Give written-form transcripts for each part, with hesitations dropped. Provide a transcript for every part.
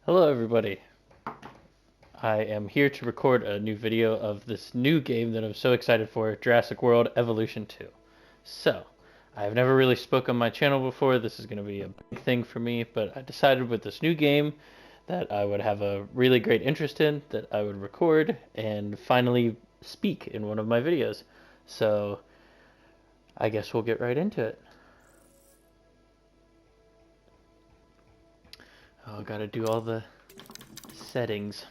Hello everybody. I am here to record a new video of this new game that I'm so excited for, Jurassic World Evolution 2. So, I've never really spoke on my channel before. This is going to be a big thing for me, but I decided with this new game that I would have a really great interest in, that I would record and finally speak in one of my videos. So, I guess we'll get right into it. Oh, gotta do all the settings.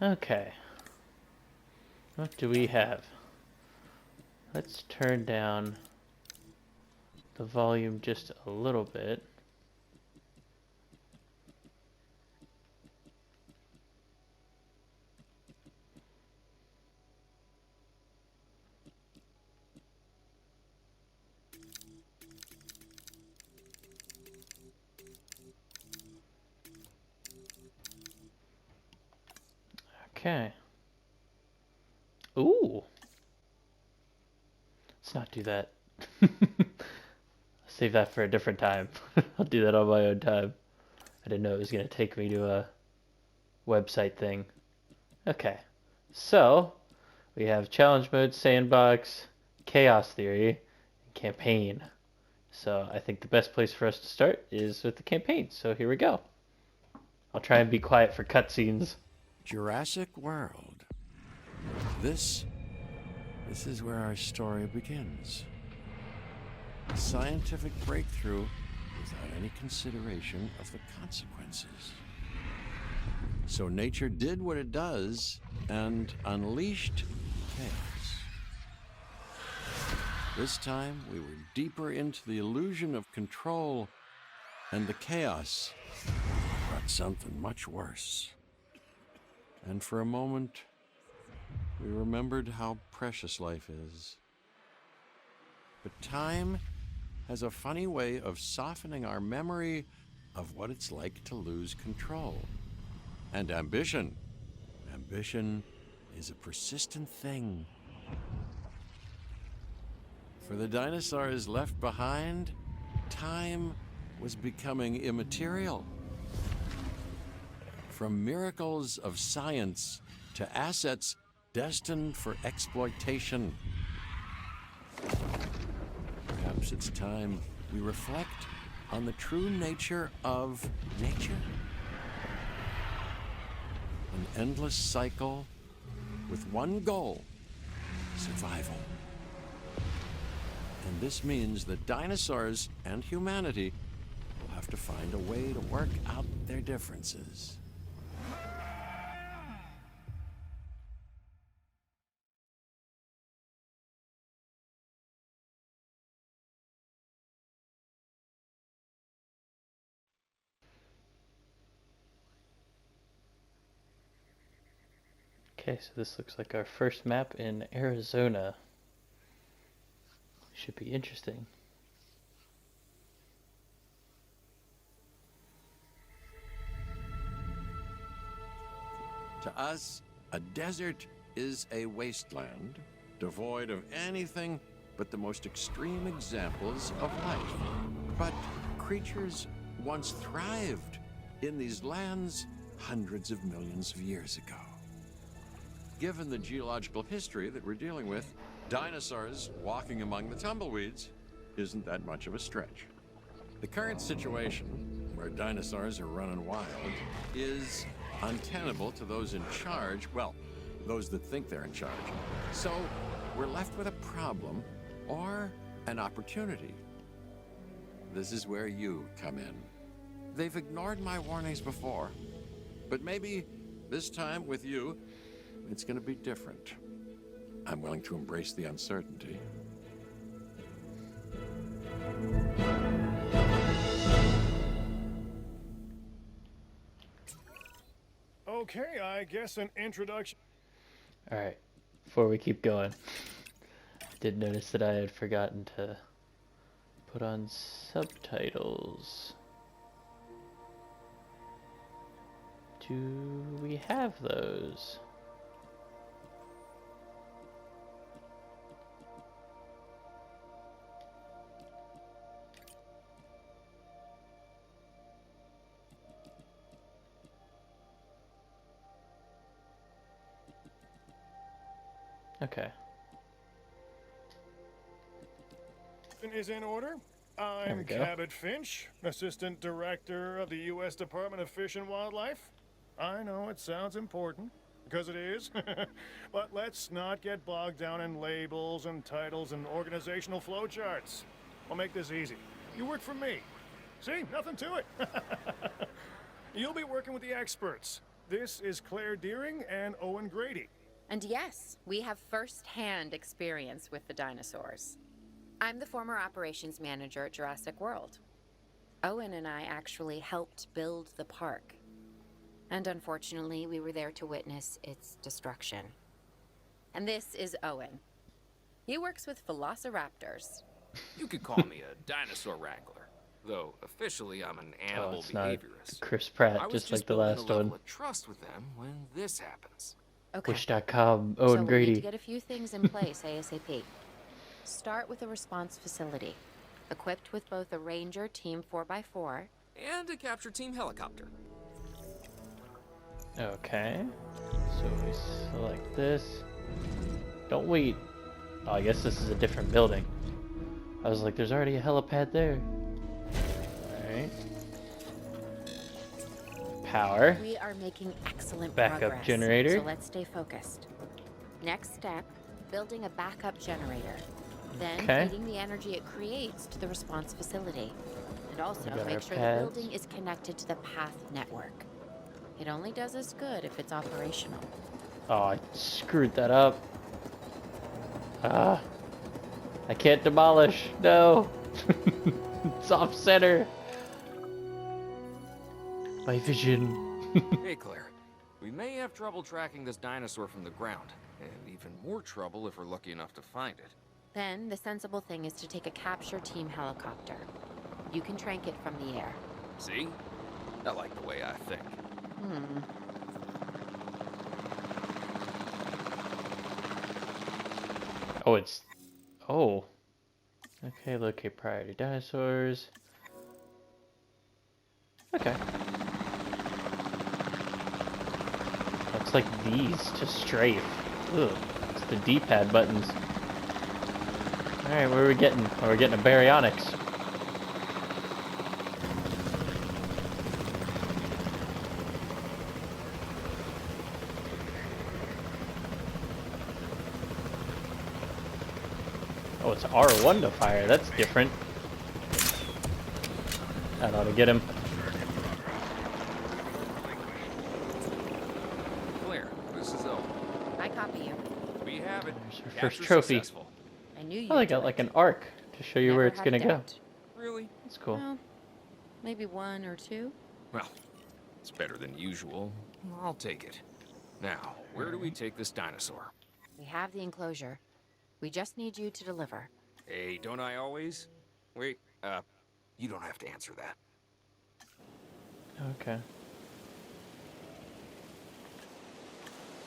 Okay. What do we have? Let's turn down the volume just a little bit. Okay. Ooh. Let's not do that. Save that for a different time. I'll do that on my own time. I didn't know it was going to take me to a website thing. Okay. So, we have challenge mode, sandbox, chaos theory, and campaign. So, I think the best place for us to start is with the campaign. So, here we go. I'll try and be quiet for cutscenes. Jurassic World. This is where our story begins. A scientific breakthrough without any consideration of the consequences. So nature did what it does and unleashed chaos. This time we were deeper into the illusion of control, and the chaos brought something much worse. And for a moment, we remembered how precious life is. But time has a funny way of softening our memory of what it's like to lose control. And ambition. Ambition is a persistent thing. For the dinosaurs left behind, time was becoming immaterial. From miracles of science to assets destined for exploitation. Perhaps it's time we reflect on the true nature of nature. An endless cycle with one goal: survival. And this means that dinosaurs and humanity will have to find a way to work out their differences. Okay, so this looks like our first map in Arizona. Should be interesting. To us, a desert is a wasteland, devoid of anything but the most extreme examples of life. But creatures once thrived in these lands hundreds of millions of years ago. Given the geological history that we're dealing with, dinosaurs walking among the tumbleweeds isn't that much of a stretch. The current situation, where dinosaurs are running wild, is untenable to those in charge, well, those that think they're in charge. So we're left with a problem or an opportunity. This is where you come in. They've ignored my warnings before, but maybe this time with you, it's going to be different. I'm willing to embrace the uncertainty. Okay, I guess an introduction. Alright, before we keep going, I did notice that I had forgotten to put on subtitles. Do we have those? Okay. Is in order. There we I'm go. Cabot Finch, Assistant Director of the U.S. Department of Fish and Wildlife. I know it sounds important, because it is, but let's not get bogged down in labels and titles and organizational flowcharts. I'll make this easy. You work for me. See, nothing to it. You'll be working with the experts. This is Claire Deering and Owen Grady. And yes, we have first-hand experience with the dinosaurs. I'm the former operations manager at Jurassic World. Owen and I actually helped build the park. And unfortunately, we were there to witness its destruction. And this is Owen. He works with velociraptors. You could call me a dinosaur wrangler, though officially I'm an animal it's not behaviorist. Chris Pratt, I was just like the building last a level one. of trust with them when this happens. Okay. Wish.com, So Owen we'll Grady. need to get a few things in place ASAP. Start with a response facility, equipped with both a Ranger Team 4x4 And a capture team helicopter. Okay. So we select this. Don't wait. Oh, I guess this is a different building. I was like, there's already a helipad there. Alright. Power. We are making excellent Backup progress. generator. So let's stay focused. Next step, building a backup generator. Then Okay. feeding the energy it creates to the response facility. And also We got our make sure pads. the building is connected to the path network. It only does us good if it's operational. Oh, I screwed that up. Ah. I can't demolish. No. It's off center. My vision. Hey, Claire. We may have trouble tracking this dinosaur from the ground, and even more trouble if we're lucky enough to find it. Then the sensible thing is to take a capture team helicopter. You can trank it from the air. See? I like the way I think. Oh, it's... Oh. Okay, locate priority dinosaurs. Okay. Looks like these to strafe. Ugh. It's the D-pad buttons. Alright, what are we getting? Oh, we're getting a baryonyx. Oh, it's R1 to fire. That's different. That ought to get him. Claire, this is Owen. I copy you. We have it. There's our first Capture trophy. successful. I knew you Oh, they would got do like it. an arc to show you where Never it's had a gonna go. doubt. Really? That's cool. Well, maybe one or two. Well, it's better than usual. I'll take it. Now, where do we take this dinosaur? We have the enclosure. We just need you to deliver. Hey, don't I always? Wait, you don't have to answer that. Okay.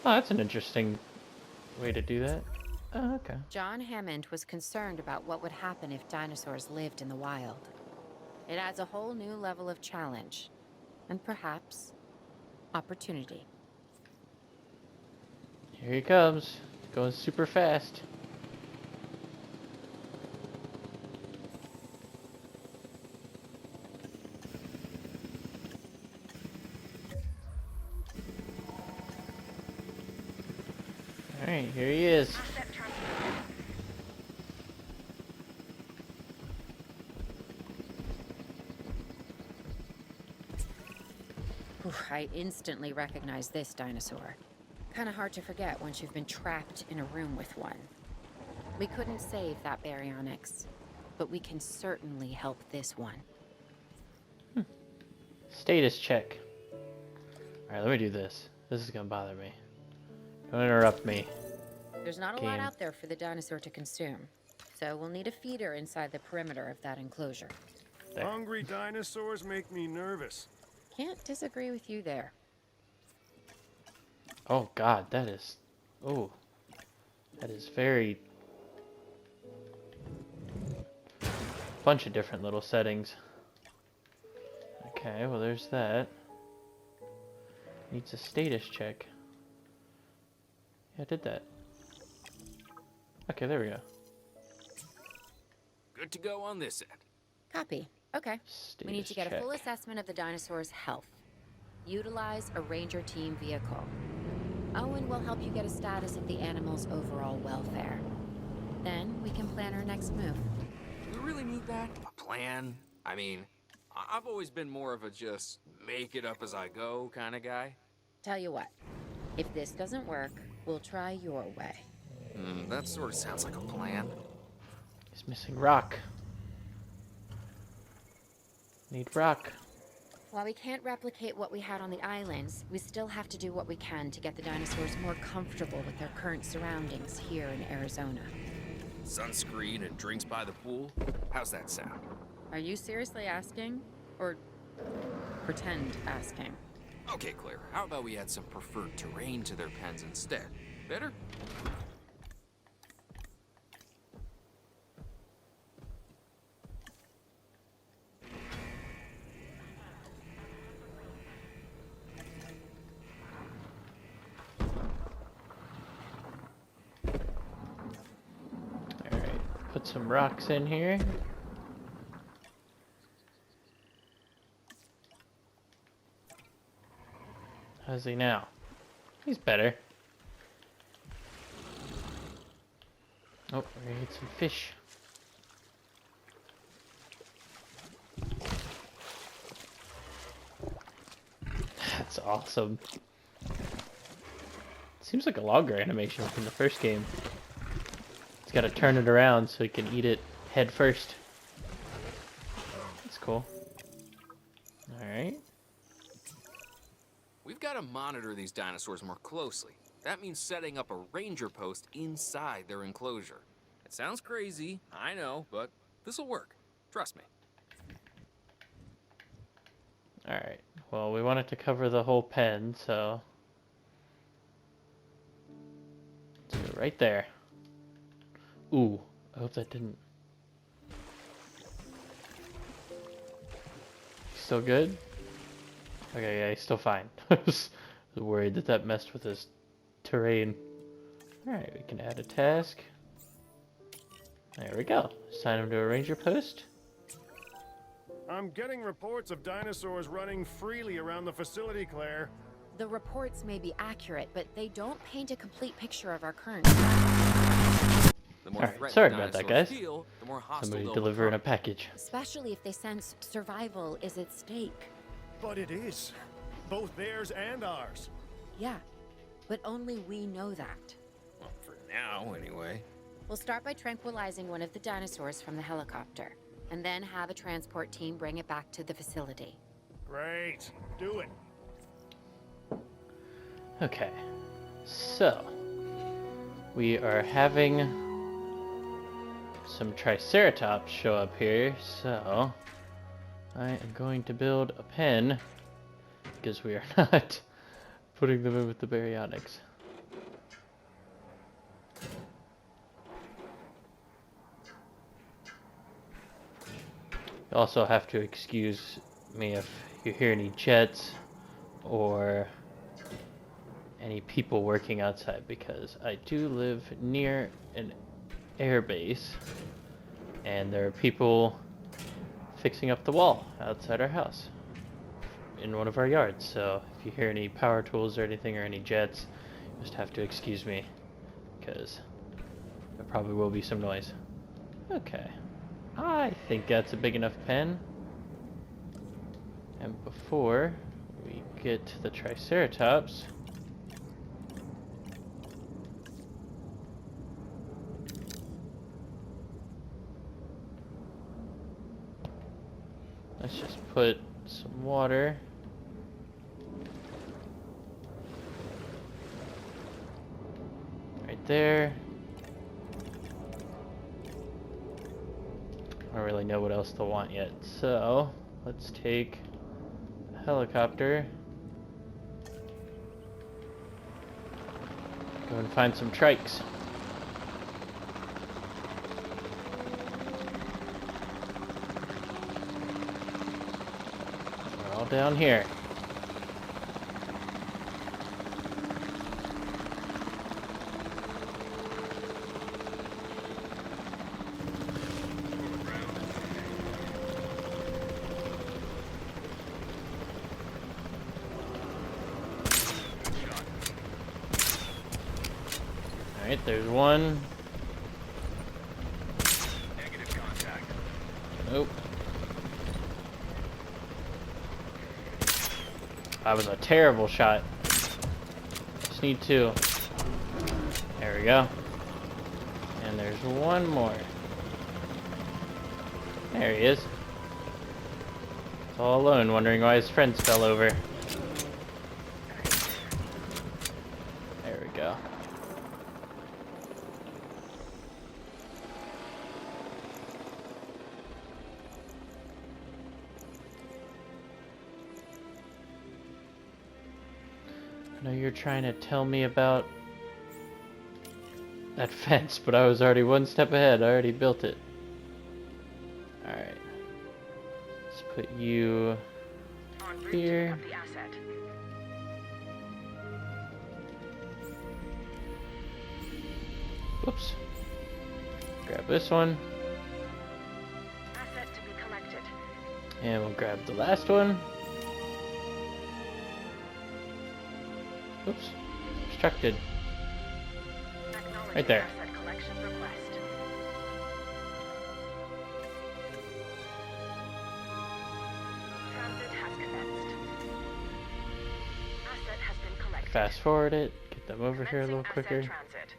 Oh, that's an interesting way to do that. Oh, okay. John Hammond was concerned about what would happen if dinosaurs lived in the wild. It adds a whole new level of challenge, and perhaps opportunity. Here he comes. Going super fast. Alright, here he is. I instantly recognize this dinosaur. Kind of hard to forget once you've been trapped in a room with one. We couldn't save that baryonyx, but we can certainly help this one. Status check. Alright, let me do this. This is gonna bother me. Don't interrupt me. There's not a lot Game. out there for the dinosaur to consume, so we'll need a feeder inside the perimeter of that enclosure. There. Hungry dinosaurs make me nervous. Can't disagree with you there. Oh god, that is... Oh. That is very... Bunch of different little settings. Okay, well there's that. Needs a status check. Yeah, I did that. Okay, there we go. Good to go on this end. Copy. Okay. We need to get a full assessment of the dinosaur's health. Utilize a ranger team vehicle. Owen will help you get a status of the animal's overall welfare. Then we can plan our next move. Do we really need that? A plan? I mean, I've always been more of a just make it up as I go kind of guy. Tell you what, if this doesn't work, we'll try your way. That sort of sounds like a plan. He's missing rock. Need rock. While we can't replicate what we had on the islands, we still have to do what we can to get the dinosaurs more comfortable with their current surroundings here in Arizona. Sunscreen and drinks by the pool? How's that sound? Are you seriously asking? Or pretend asking? Okay, Claire, how about we add some preferred terrain to their pens instead? Better? Alright, put some rocks in here. How's he now? He's better. Oh, we're gonna get some fish. That's awesome. Seems like a longer animation from the first game. He's got to turn it around so he can eat it head first. That's cool. Alright. We've got to monitor these dinosaurs more closely. That means setting up a ranger post inside their enclosure. It sounds crazy, I know, but this'll work. Trust me. Alright. Well, we wanted to cover the whole pen, so... let's do it right there. Ooh, I hope that didn't... Still good? Okay, yeah, he's still fine. I was worried that that messed with his terrain. Alright, we can add a task. There we go. Assign him to a ranger post. I'm getting reports of dinosaurs running freely around the facility, Claire. The reports may be accurate, but they don't paint a complete picture of our current... The more Alright, threatened sorry about that, dinosaurs guys. feel, the more hostile Somebody they'll delivering a become. package. Especially if they sense survival is at stake. But it is. Both theirs and ours. Yeah, but only we know that. Well, for now, anyway. We'll start by tranquilizing one of the dinosaurs from the helicopter, and then have a transport team bring it back to the facility. Great. Do it. Okay, so we are having some Triceratops show up here, so I am going to build a pen because we are not putting them in with the baryonyx. You also have to excuse me if you hear any jets or any people working outside, because I do live near an air base and there are people fixing up the wall outside our house in one of our yards. So if you hear any power tools or anything or any jets, you just have to excuse me because there probably will be some noise. Okay, I think that's a big enough pen. And before we get to the Triceratops, let's just put some water right there. I don't really know what else they'll want yet, so let's take a helicopter Go and find some trikes. We're all down here. Alright, there's one. Negative contact. Nope. That was a terrible shot. Just need two. There we go. And there's one more. There he is. He's all alone, wondering why his friends fell over. There we go. I know you're trying to tell me about that fence, but I was already one step ahead. I already built it. Alright. Let's put you here. Whoops. Grab this one. Asset to be collected. And we'll grab the last one. Oops. Obstructed. Right there. Asset collection request. Transit has commenced. Asset has been collected. Fast forward it. Get them over here a little Commencing quicker. asset transit.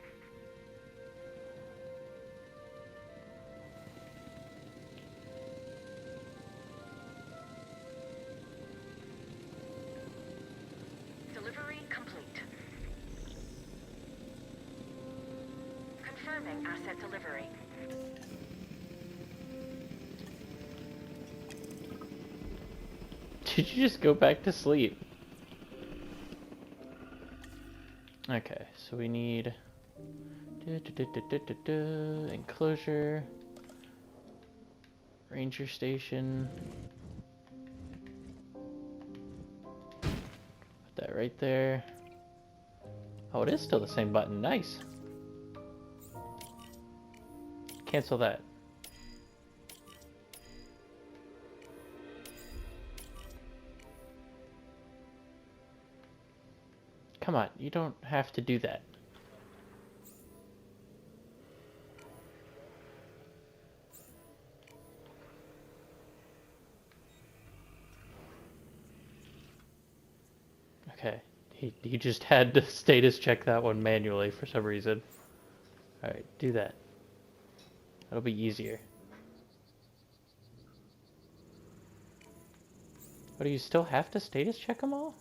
Delivery complete. Confirming asset delivery. Did you just go back to sleep? Okay, so we need enclosure, ranger station. Put that right there. Oh, it is still the same button. Nice. Cancel that. Come on, you don't have to do that. Okay, he just had to status check that one manually for some reason. Alright, do that. That'll be easier. But do you still have to status check them all?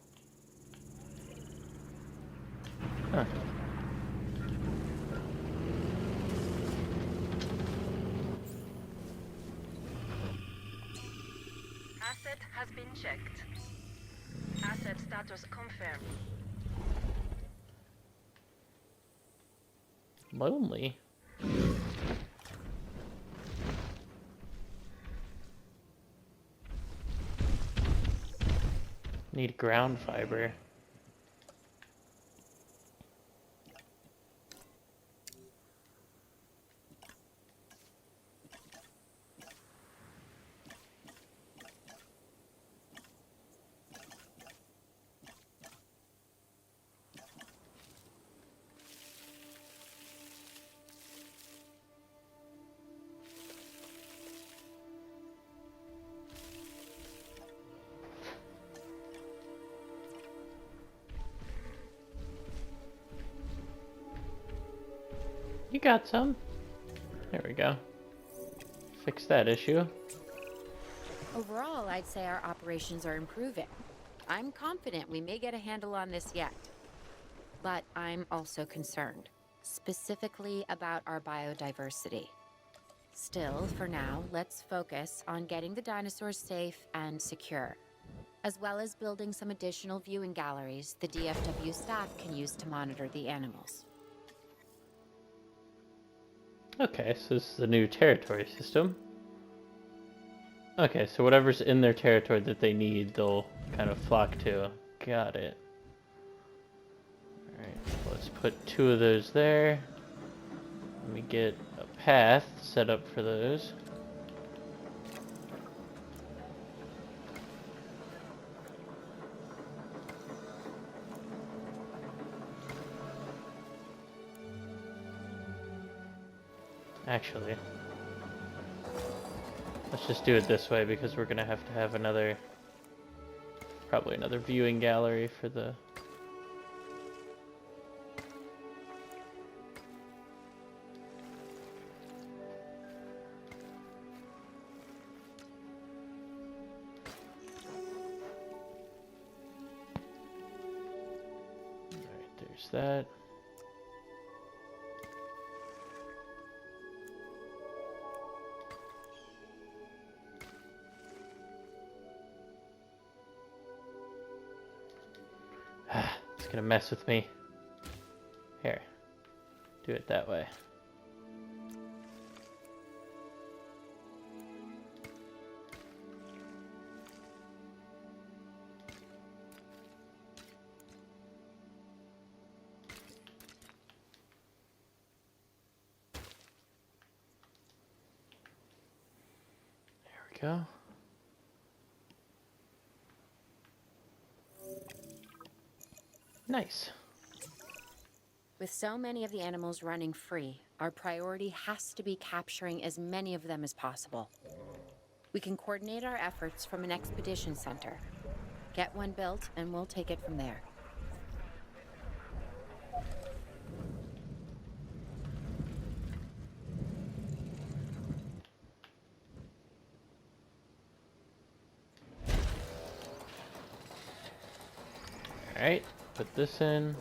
Huh. Asset has been checked. Asset status confirmed. Lonely. Need ground fiber. You got some. There we go. Fix that issue. Overall, I'd say our operations are improving. I'm confident we may get a handle on this yet. But I'm also concerned, specifically about our biodiversity. Still, for now, let's focus on getting the dinosaurs safe and secure, as well as building some additional viewing galleries the DFW staff can use to monitor the animals. Okay, so this is a new territory system. Okay, so whatever's in their territory that they need, they'll kind of flock to. Got it. Alright, let's put 2 of those there. Let me get a path set up for those. Actually, let's just do it this way because we're gonna have to have another, probably another viewing gallery for the... Alright, there's that. It's gonna mess with me. Here. Do it that way. There we go. Nice. With so many of the animals running free, our priority has to be capturing as many of them as possible. We can coordinate our efforts from an expedition center. Get one built, and we'll take it from there. Alright, put this in.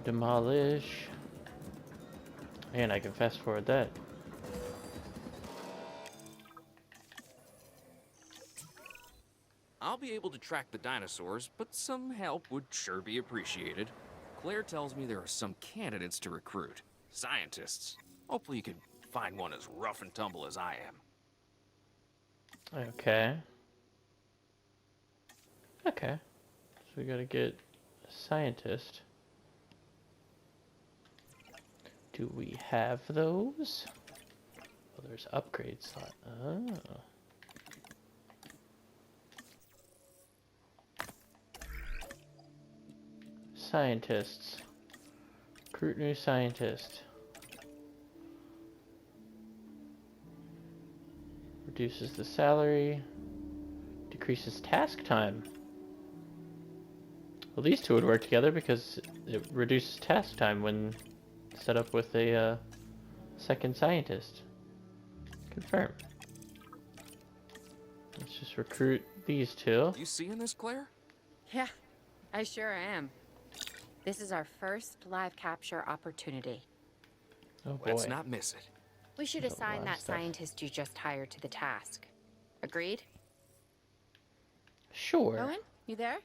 Demolish. Man, I can fast forward that. I'll be able to track the dinosaurs, but some help would sure be appreciated. Claire tells me there are some candidates to recruit. Scientists. Hopefully you can find one as rough and tumble as I am. Okay. Okay. So we gotta get a scientist. Do we have those? Oh, there's upgrade slot. Oh. Scientists. Recruit new scientist. Reduces the salary. Decreases task time. Well, these two would work together because it reduces task time when set up with a second scientist. Confirm. Let's just recruit these two. You seeing this, Claire? Yeah, I sure am. This is our first live capture opportunity. Oh boy. Let's not miss it. We should Got a assign lot of that stuff. scientist you just hired to the task. Agreed? Sure. Owen, you there?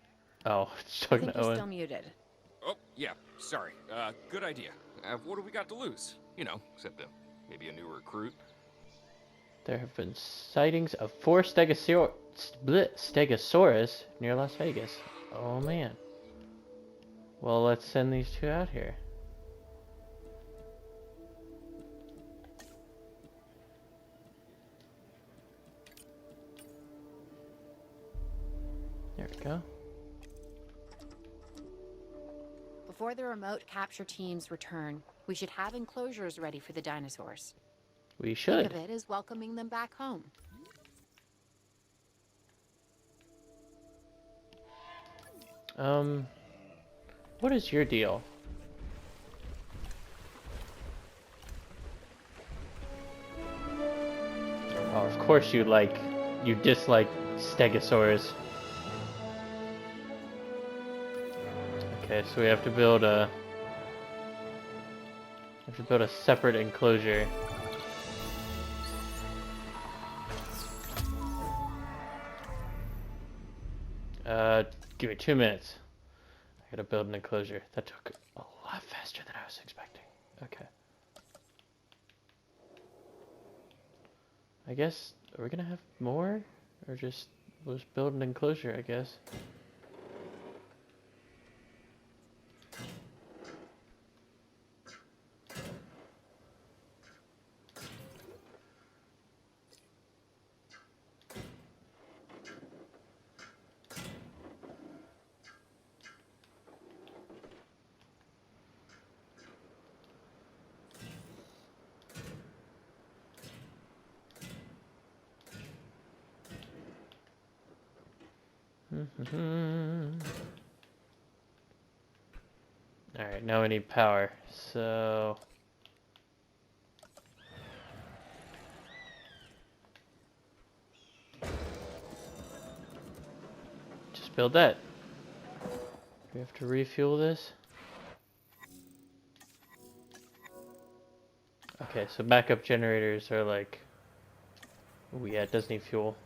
Oh, just I talking think to you're Owen. still muted. Oh, yeah, sorry. Good idea. What do we got to lose? You know, except maybe a new recruit. There have been sightings of 4 Stegosaurus near Las Vegas. Oh man. Well, let's send these two out here. There we go. Before the remote capture teams return, we should have enclosures ready for the dinosaurs. We Think should. of it as welcoming them back home. What is your deal? Oh, of course you dislike Stegosaurus. Okay, so we have to build a separate enclosure. Give me 2 minutes. I gotta build an enclosure. That took a lot faster than I was expecting. Okay. I guess, are we gonna have more? Or just, we'll just build an enclosure, I guess. Alright, now we need power. So... just build that. Do we have to refuel this? Okay, so backup generators are like... oh yeah, it does need fuel.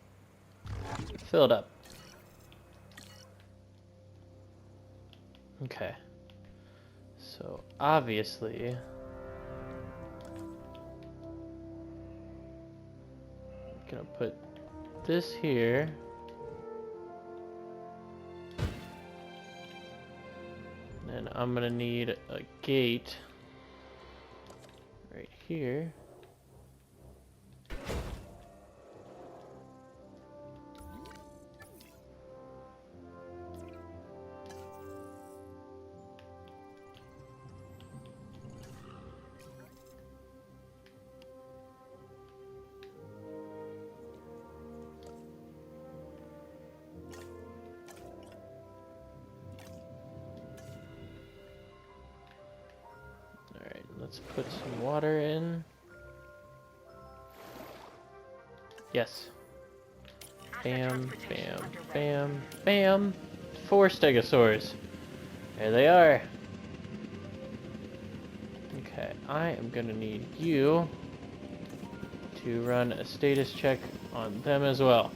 Fill it up. Okay. So, obviously... I'm gonna put this here. And I'm gonna need a gate right here. Let's put some water in. Yes. Bam, bam, bam, bam. 4 stegosaurs. There they are. Okay, I am gonna need you to run a status check on them as well.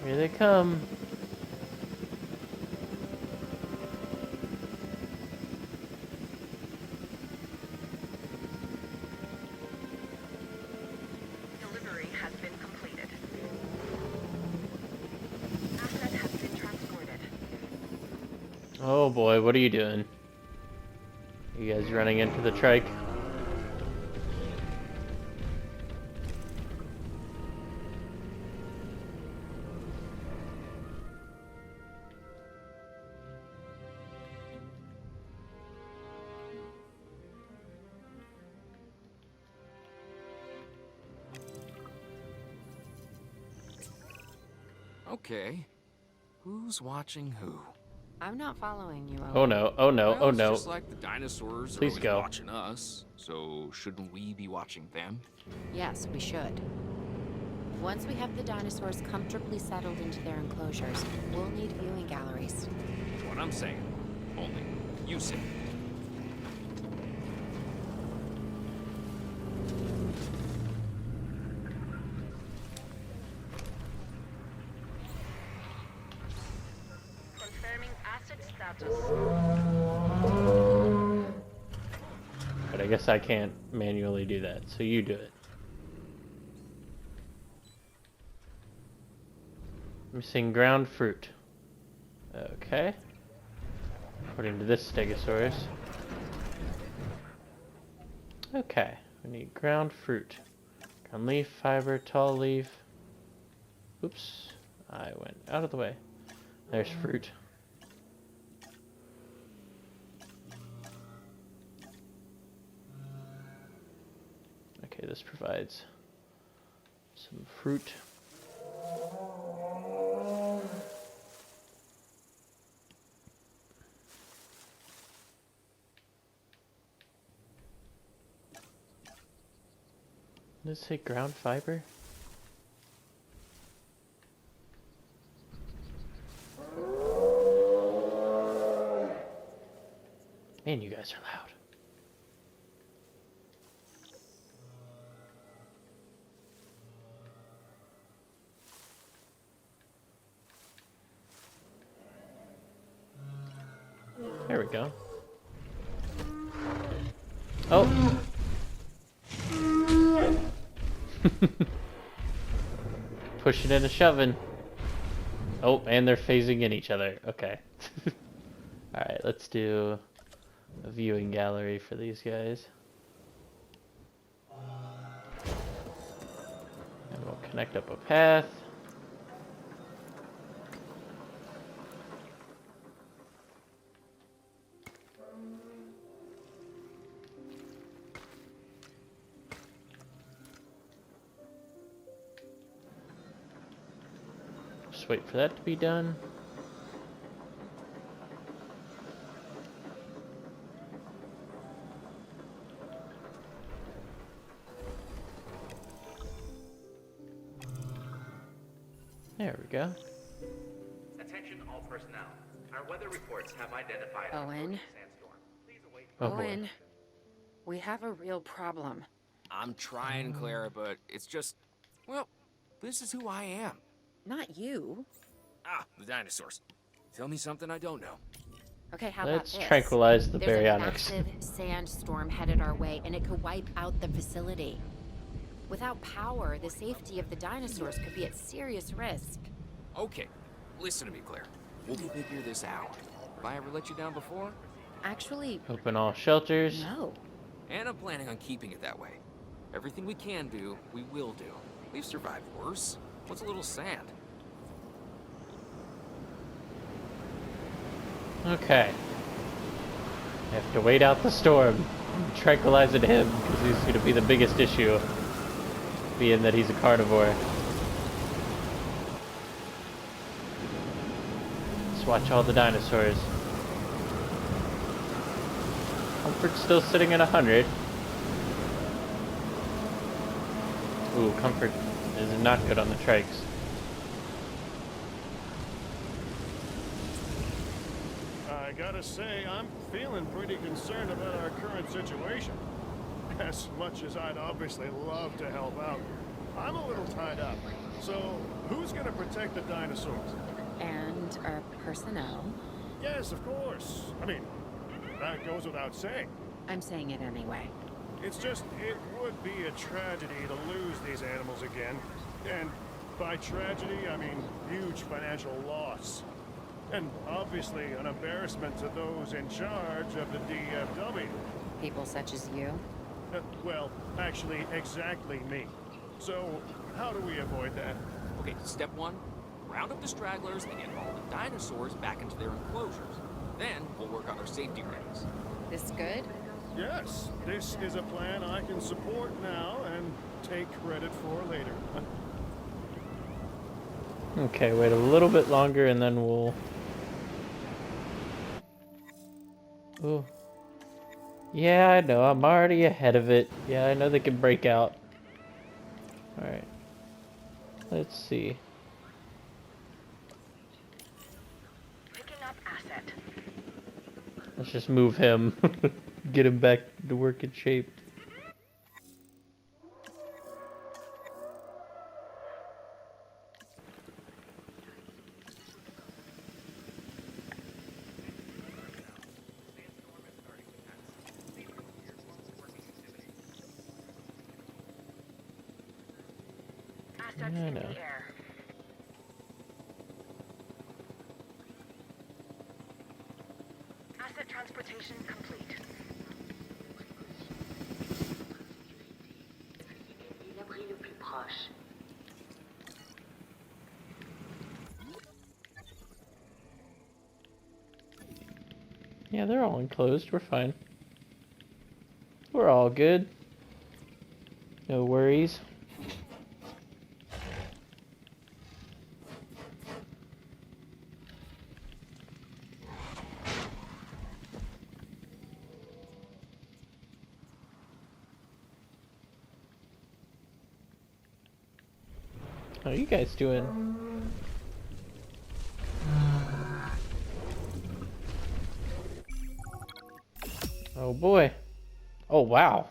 Here they come. Delivery has been completed. Asset has been transported. Oh boy, what are you doing? You guys running into the trike? Okay. Who's watching who? I'm not following you, Owen. Oh no, oh no, Well, oh it's no. just like the dinosaurs Please are always go. watching us, so shouldn't we be watching them? Yes, we should. Once we have the dinosaurs comfortably settled into their enclosures, we'll need viewing galleries. That's what I'm saying. Only you say. Confirming asset status. But I guess I can't manually do that, so you do it. Missing ground fruit. Okay. According to this Stegosaurus. Okay, we need ground fruit. Ground leaf, fiber, tall leaf. Oops, I went out of the way. There's fruit. Okay, this provides some fruit. Does it say ground fiber? Man, you guys are loud. There we go. Oh! Pushing and shoving. Oh, and they're phasing in each other. Okay. Alright, let's do a viewing gallery for these guys. And we'll connect up a path. Just wait for that to be done. There we go. Attention all personnel. Our weather reports have identified an Owen. approaching sandstorm. Please await. Oh boy. Owen, we have a real problem. I'm trying, Clara, but it's just, well, this is who I am. Not you. Ah, the dinosaurs. Tell me something I don't know. Okay, how Let's about this? tranquilize the There's a baryonyx. massive sandstorm headed our way, and it could wipe out the facility. Without power, the safety of the dinosaurs could be at serious risk. Okay, listen to me, Claire. We'll figure this out. Have I ever let you down before? Actually, Open all shelters. no. And I'm planning on keeping it that way. Everything we can do, we will do. We've survived worse. What's a little sand? Okay. I have to wait out the storm. Tranquilizing him, because he's going to be the biggest issue. Being that he's a carnivore. Let's watch all the dinosaurs. Comfort's still sitting at 100. Ooh, comfort is not good on the trikes. I gotta say, I'm feeling pretty concerned about our current situation. As much as I'd obviously love to help out, I'm a little tied up. So, who's gonna protect the dinosaurs? And our personnel. Yes, of course. I mean, that goes without saying. I'm saying it anyway. It's just, it would be a tragedy to lose these animals again. And by tragedy, I mean huge financial loss. And obviously an embarrassment to those in charge of the DFW. People such as you. Well, actually, exactly me. So, how do we avoid that? Okay, step one, round up the stragglers and get all the dinosaurs back into their enclosures. Then we'll work on their safety rings. This good? Yes, this is a plan I can support now and take credit for later. Okay, wait a little bit longer and then we'll... Ooh. Yeah, I know, I'm already ahead of it. Yeah, I know they can break out. Alright. Let's see. Picking up asset. Let's just move him. Get him back to working shape. Assets I in know. the air. Asset transportation complete. L'abri le plus proche. Yeah, they're all enclosed. We're fine. We're all good. No worries. How are you guys doing? Oh boy. Oh wow.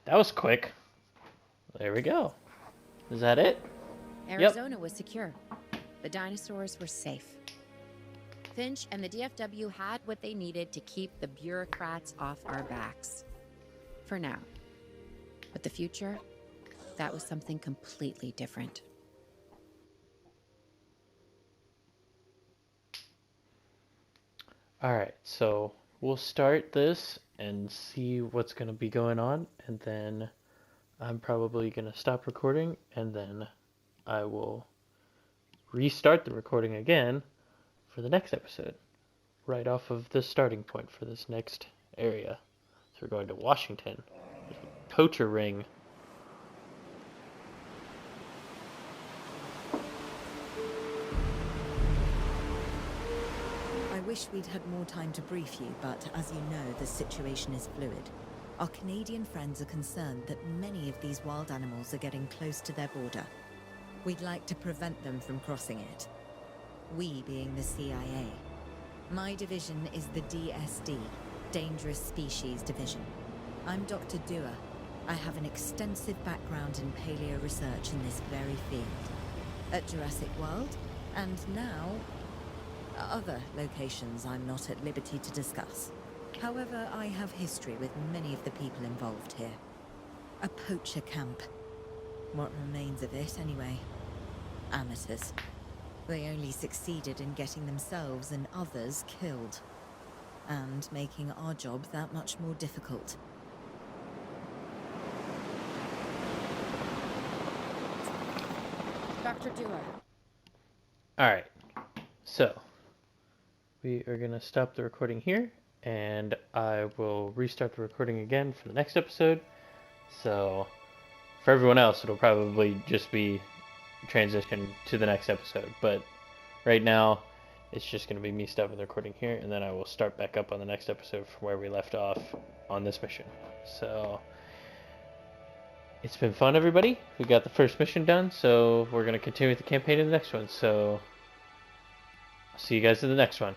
That was quick. There we go. Is that it? Arizona was secure. The dinosaurs were safe. Finch and the DFW had what they needed to keep the bureaucrats off our backs. For now. But the future, that was something completely different. Alright, so we'll start this and see what's going to be going on, and then I'm probably going to stop recording, and then I will restart the recording again for the next episode, right off of the starting point for this next area. So we're going to Washington. Poacher Ring. I wish we'd had more time to brief you, but as you know, the situation is fluid. Our Canadian friends are concerned that many of these wild animals are getting close to their border. We'd like to prevent them from crossing it. We being the CIA. My division is the DSD, Dangerous Species Division. I'm Dr. Dua. I have an extensive background in paleo research in this very field. At Jurassic World, and now other locations I'm not at liberty to discuss. However, I have history with many of the people involved here. A poacher camp. What remains of it, anyway? Amateurs. They only succeeded in getting themselves and others killed. And making our job that much more difficult. Dr. Dua. Alright, so we are going to stop the recording here, and I will restart the recording again for the next episode. So for everyone else, it'll probably just be transition to the next episode, but right now it's just going to be me stopping the recording here, and then I will start back up on the next episode from where we left off on this mission. So it's been fun, everybody. We got the first mission done, so we're going to continue with the campaign in the next one. So I'll see you guys in the next one.